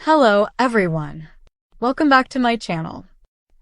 Hello, everyone. Welcome back to my channel.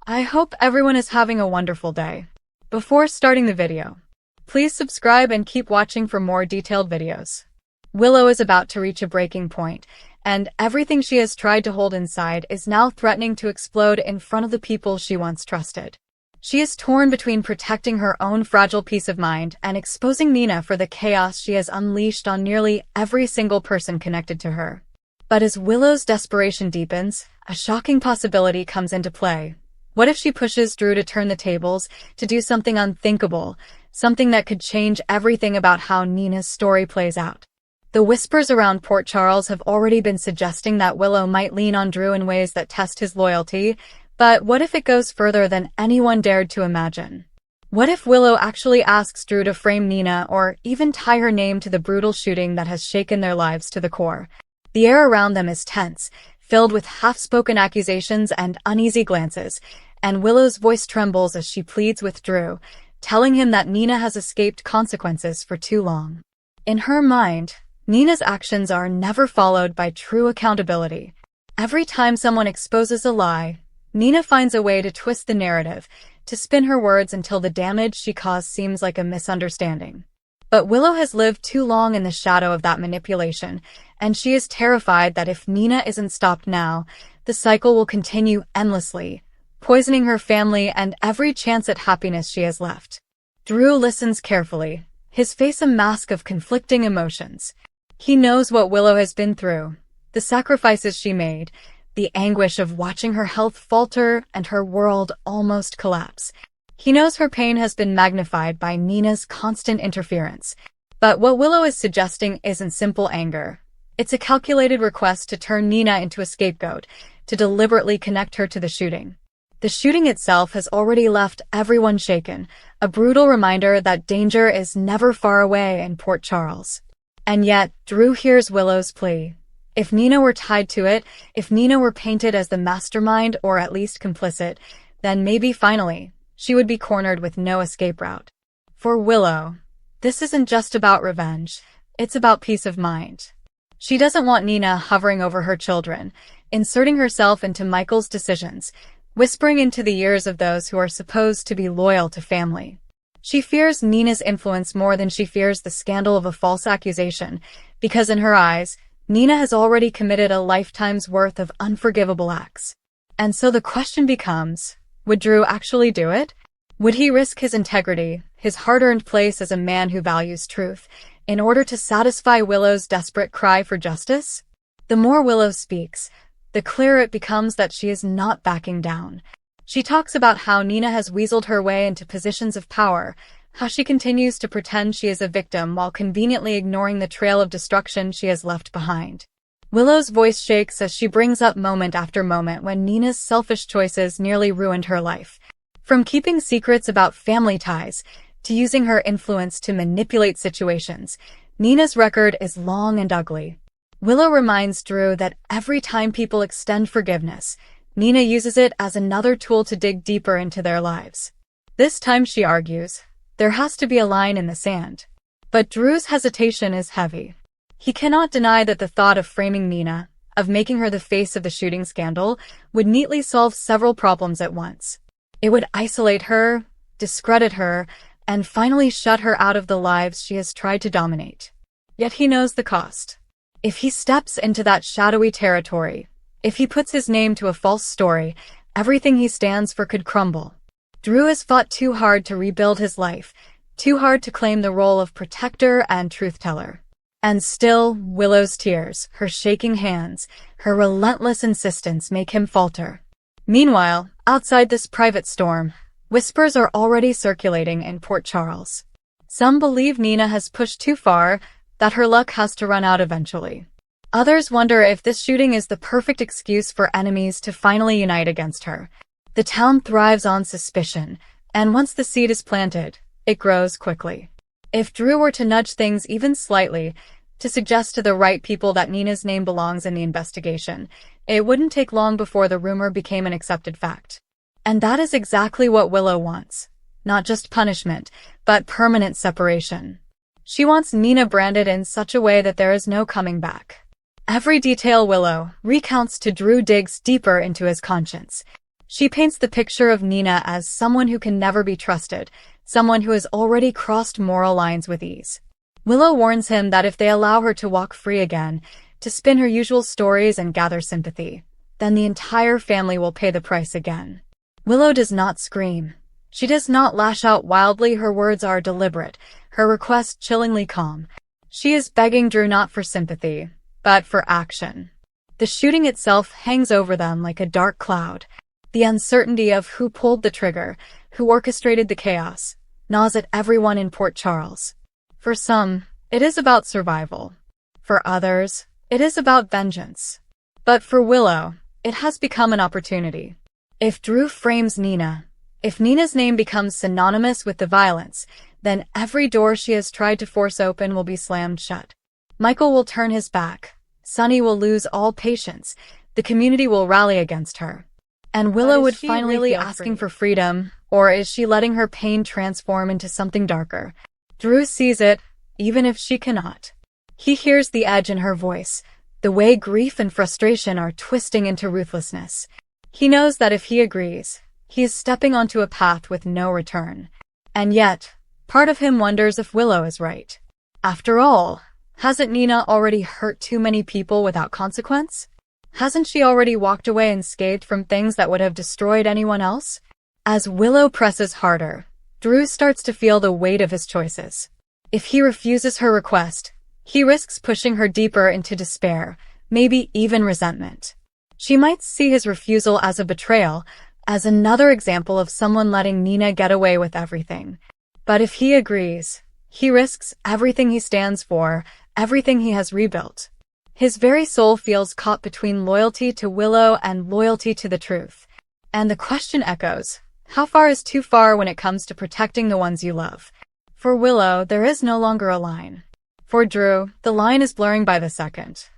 I hope everyone is having a wonderful day. Before starting the video, please subscribe and keep watching for more detailed videos. Willow is about to reach a breaking point, and everything she has tried to hold inside is now threatening to explode in front of the people she once trusted. She is torn between protecting her own fragile peace of mind and exposing Nina for the chaos she has unleashed on nearly every single person connected to her. But as Willow's desperation deepens, a shocking possibility comes into play. What if she pushes Drew to turn the tables, to do something unthinkable, something that could change everything about how Nina's story plays out? The whispers around Port Charles have already been suggesting that Willow might lean on Drew in ways that test his loyalty, but what if it goes further than anyone dared to imagine? What if Willow actually asks Drew to frame Nina or even tie her name to the brutal shooting that has shaken their lives to the core? The air around them is tense, filled with half-spoken accusations and uneasy glances, and Willow's voice trembles as she pleads with Drew, telling him that Nina has escaped consequences for too long. In her mind, Nina's actions are never followed by true accountability. Every time someone exposes a lie, Nina finds a way to twist the narrative, to spin her words until the damage she caused seems like a misunderstanding. But Willow has lived too long in the shadow of that manipulation, and she is terrified that if Nina isn't stopped now, the cycle will continue endlessly, poisoning her family and every chance at happiness she has left. Drew listens carefully, his face a mask of conflicting emotions. He knows what Willow has been through, the sacrifices she made, the anguish of watching her health falter and her world almost collapse. He knows her pain has been magnified by Nina's constant interference. But what Willow is suggesting isn't simple anger. It's a calculated request to turn Nina into a scapegoat, to deliberately connect her to the shooting. The shooting itself has already left everyone shaken, a brutal reminder that danger is never far away in Port Charles. And yet, Drew hears Willow's plea. If Nina were tied to it, if Nina were painted as the mastermind or at least complicit, then maybe finally, she would be cornered with no escape route. For Willow, this isn't just about revenge, it's about peace of mind. She doesn't want Nina hovering over her children, inserting herself into Michael's decisions, whispering into the ears of those who are supposed to be loyal to family. She fears Nina's influence more than she fears the scandal of a false accusation, because in her eyes, Nina has already committed a lifetime's worth of unforgivable acts. And so the question becomes, would Drew actually do it? Would he risk his integrity, his hard-earned place as a man who values truth, in order to satisfy Willow's desperate cry for justice? The more Willow speaks, the clearer it becomes that she is not backing down. She talks about how Nina has weaseled her way into positions of power, how she continues to pretend she is a victim while conveniently ignoring the trail of destruction she has left behind. Willow's voice shakes as she brings up moment after moment when Nina's selfish choices nearly ruined her life. From keeping secrets about family ties, to using her influence to manipulate situations, Nina's record is long and ugly. Willow reminds Drew that every time people extend forgiveness, Nina uses it as another tool to dig deeper into their lives. This time, she argues, there has to be a line in the sand. But Drew's hesitation is heavy. He cannot deny that the thought of framing Nina, of making her the face of the shooting scandal, would neatly solve several problems at once. It would isolate her, discredit her, and finally shut her out of the lives she has tried to dominate. Yet he knows the cost. If he steps into that shadowy territory, if he puts his name to a false story, everything he stands for could crumble. Drew has fought too hard to rebuild his life, too hard to claim the role of protector and truth-teller. And still, Willow's tears, her shaking hands, her relentless insistence make him falter. Meanwhile, outside this private storm, whispers are already circulating in Port Charles. Some believe Nina has pushed too far, that her luck has to run out eventually. Others wonder if this shooting is the perfect excuse for enemies to finally unite against her. The town thrives on suspicion, and once the seed is planted, it grows quickly. If Drew were to nudge things even slightly, to suggest to the right people that Nina's name belongs in the investigation, it wouldn't take long before the rumor became an accepted fact. And that is exactly what Willow wants. Not just punishment, but permanent separation. She wants Nina branded in such a way that there is no coming back. Every detail Willow recounts to Drew digs deeper into his conscience. She paints the picture of Nina as someone who can never be trusted, someone who has already crossed moral lines with ease. Willow warns him that if they allow her to walk free again, to spin her usual stories and gather sympathy, then the entire family will pay the price again. Willow does not scream. She does not lash out wildly. Her words are deliberate, her request chillingly calm. She is begging Drew not for sympathy, but for action. The shooting itself hangs over them like a dark cloud. The uncertainty of who pulled the trigger, who orchestrated the chaos, gnaws at everyone in Port Charles. For some, it is about survival. For others, it is about vengeance. But for Willow, it has become an opportunity. If Drew frames Nina, if Nina's name becomes synonymous with the violence, then every door she has tried to force open will be slammed shut. Michael will turn his back. Sonny will lose all patience. The community will rally against her. And Willow would finally be asking for freedom, or is she letting her pain transform into something darker? Drew sees it, even if she cannot. He hears the edge in her voice, the way grief and frustration are twisting into ruthlessness. He knows that if he agrees, he is stepping onto a path with no return. And yet, part of him wonders if Willow is right. After all, hasn't Nina already hurt too many people without consequence? Hasn't she already walked away unscathed from things that would have destroyed anyone else? As Willow presses harder, Drew starts to feel the weight of his choices. If he refuses her request, he risks pushing her deeper into despair, maybe even resentment. She might see his refusal as a betrayal, as another example of someone letting Nina get away with everything. But if he agrees, he risks everything he stands for, everything he has rebuilt. His very soul feels caught between loyalty to Willow and loyalty to the truth. And the question echoes, how far is too far when it comes to protecting the ones you love? For Willow, there is no longer a line. For Drew, the line is blurring by the second.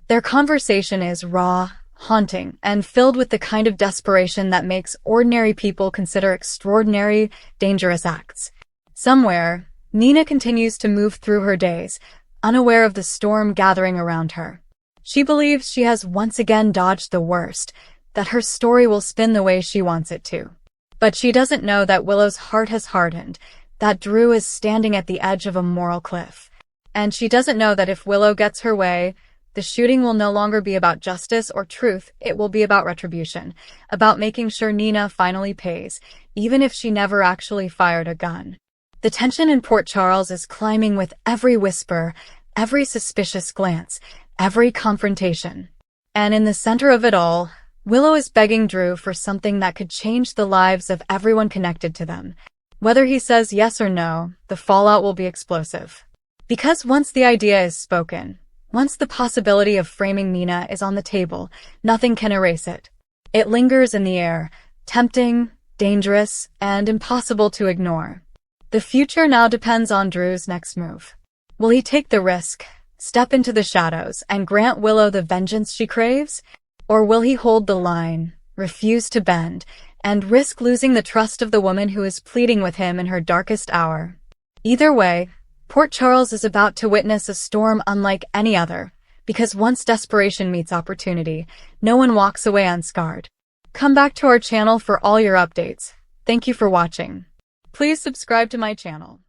Their conversation is raw, haunting, and filled with the kind of desperation that makes ordinary people consider extraordinary, dangerous acts. Somewhere, Nina continues to move through her days, unaware of the storm gathering around her. She believes she has once again dodged the worst, that her story will spin the way she wants it to. But she doesn't know that Willow's heart has hardened, that Drew is standing at the edge of a moral cliff. And she doesn't know that if Willow gets her way, the shooting will no longer be about justice or truth, it will be about retribution, about making sure Nina finally pays, even if she never actually fired a gun. The tension in Port Charles is climbing with every whisper, every suspicious glance, every confrontation. And in the center of it all, Willow is begging Drew for something that could change the lives of everyone connected to them. Whether he says yes or no, the fallout will be explosive. Because once the idea is spoken, once the possibility of framing Nina is on the table, nothing can erase it. It lingers in the air, tempting, dangerous, and impossible to ignore. The future now depends on Drew's next move. Will he take the risk, step into the shadows, and grant Willow the vengeance she craves? Or will he hold the line, refuse to bend, and risk losing the trust of the woman who is pleading with him in her darkest hour? Either way, Port Charles is about to witness a storm unlike any other, because once desperation meets opportunity, no one walks away unscarred. Come back to our channel for all your updates. Thank you for watching. Please subscribe to my channel.